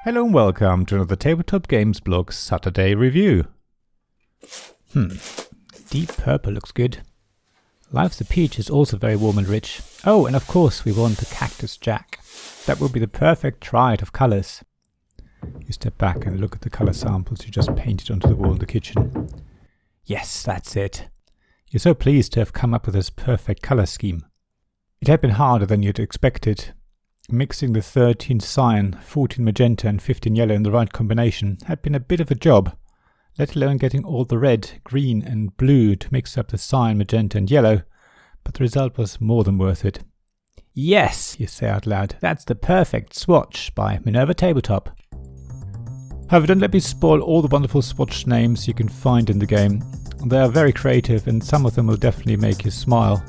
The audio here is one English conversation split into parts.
Hello and welcome to another Tabletop Games Blog Saturday review. Deep purple looks good. Life's a Peach is also very warm and rich. Oh, and of course we want the Cactus Jack. That would be the perfect triad of colours. You step back and look at the colour samples you just painted onto the wall in the kitchen. Yes, that's it. You're so pleased to have come up with this perfect colour scheme. It had been harder than you'd expected. Mixing the 13 cyan, 14 magenta and 15 yellow in the right combination had been a bit of a job, let alone getting all the red, green and blue to mix up the cyan, magenta and yellow, but the result was more than worth it. Yes, you say out loud, that's the perfect Swatch by Minerva Tabletop. However, don't let me spoil all the wonderful Swatch names you can find in the game. They are very creative and some of them will definitely make you smile.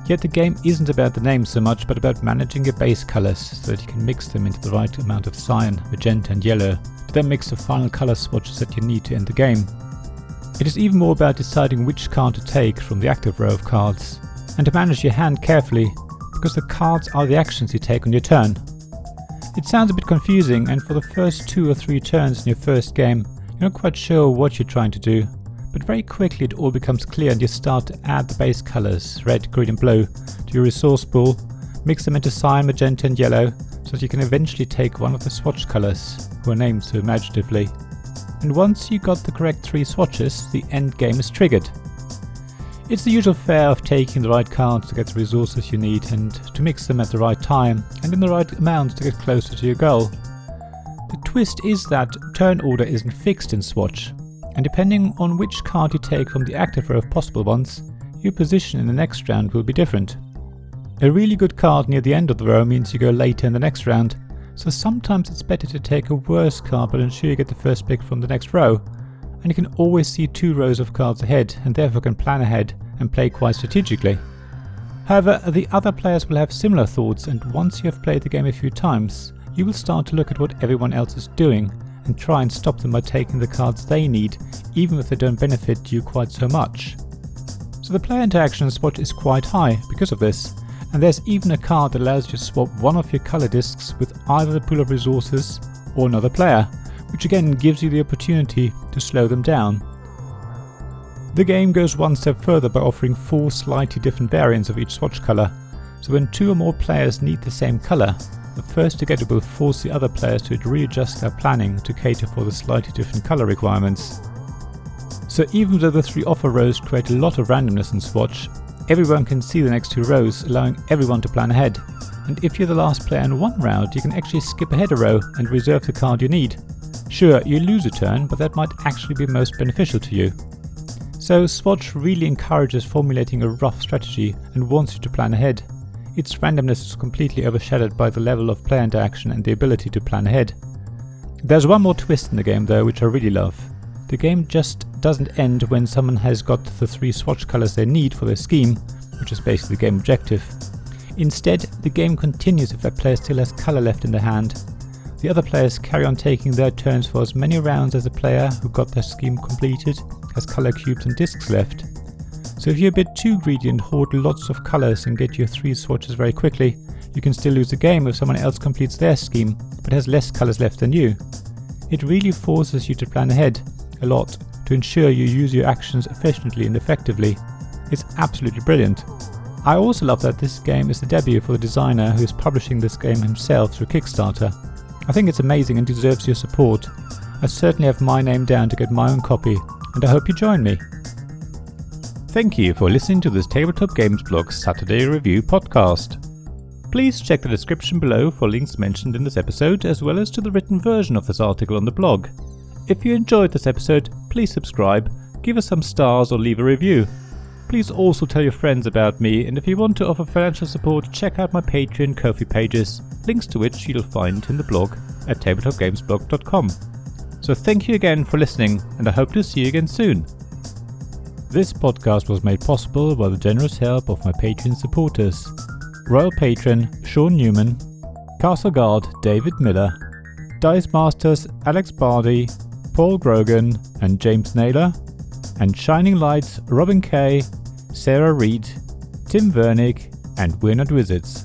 Yet the game isn't about the names so much, but about managing your base colours so that you can mix them into the right amount of cyan, magenta and yellow to then mix the final colour swatches that you need to end the game. It is even more about deciding which card to take from the active row of cards, and to manage your hand carefully, because the cards are the actions you take on your turn. It sounds a bit confusing, and for the first 2 or 3 turns in your first game, you're not quite sure what you're trying to do. But very quickly it all becomes clear and you start to add the base colours, red, green and blue, to your resource pool, mix them into cyan, magenta and yellow, so that you can eventually take one of the swatch colours, who are named so imaginatively. And once you got the correct 3 swatches, the end game is triggered. It's the usual fare of taking the right cards to get the resources you need and to mix them at the right time and in the right amount to get closer to your goal. The twist is that turn order isn't fixed in Swatch, and depending on which card you take from the active row of possible ones, your position in the next round will be different. A really good card near the end of the row means you go later in the next round, so sometimes it's better to take a worse card but ensure you get the first pick from the next row, and you can always see 2 rows of cards ahead and therefore can plan ahead and play quite strategically. However, the other players will have similar thoughts, and once you have played the game a few times, you will start to look at what everyone else is doing and try and stop them by taking the cards they need, even if they don't benefit you quite so much. So the player interaction in Swatch is quite high because of this, and there's even a card that allows you to swap one of your colour discs with either the pool of resources or another player, which again gives you the opportunity to slow them down. The game goes one step further by offering 4 slightly different variants of each swatch colour, so when 2 or more players need the same colour, the first to get it will force the other players to readjust their planning to cater for the slightly different colour requirements. So even though the 3 offer rows create a lot of randomness in Swatch, everyone can see the next 2 rows, allowing everyone to plan ahead. And if you're the last player in one round, you can actually skip ahead a row and reserve the card you need. Sure, you lose a turn, but that might actually be most beneficial to you. So Swatch really encourages formulating a rough strategy and wants you to plan ahead. Its randomness is completely overshadowed by the level of player interaction and the ability to plan ahead. There's one more twist in the game though, which I really love. The game just doesn't end when someone has got the 3 swatch colours they need for their scheme, which is basically the game objective. Instead, the game continues if that player still has colour left in their hand. The other players carry on taking their turns for as many rounds as the player who got their scheme completed has colour cubes and discs left. So if you're a bit too greedy and hoard lots of colours and get your 3 swatches very quickly, you can still lose the game if someone else completes their scheme but has less colours left than you. It really forces you to plan ahead a lot to ensure you use your actions efficiently and effectively. It's absolutely brilliant. I also love that this game is the debut for the designer who is publishing this game himself through Kickstarter. I think it's amazing and deserves your support. I certainly have my name down to get my own copy, and I hope you join me. Thank you for listening to this Tabletop Games Blog Saturday Review podcast. Please check the description below for links mentioned in this episode, as well as to the written version of this article on the blog. If you enjoyed this episode, please subscribe, give us some stars or leave a review. Please also tell your friends about me, and if you want to offer financial support, check out my Patreon and Ko-fi pages, links to which you'll find in the blog at tabletopgamesblog.com. So thank you again for listening, and I hope to see you again soon. This podcast was made possible by the generous help of my Patreon supporters: Royal Patron Sean Newman, Castle Guard David Miller, Dice Masters Alex Bardi, Paul Grogan and James Naylor, and Shining Lights Robin Kay, Sarah Reed, Tim Vernick and We're Not Wizards.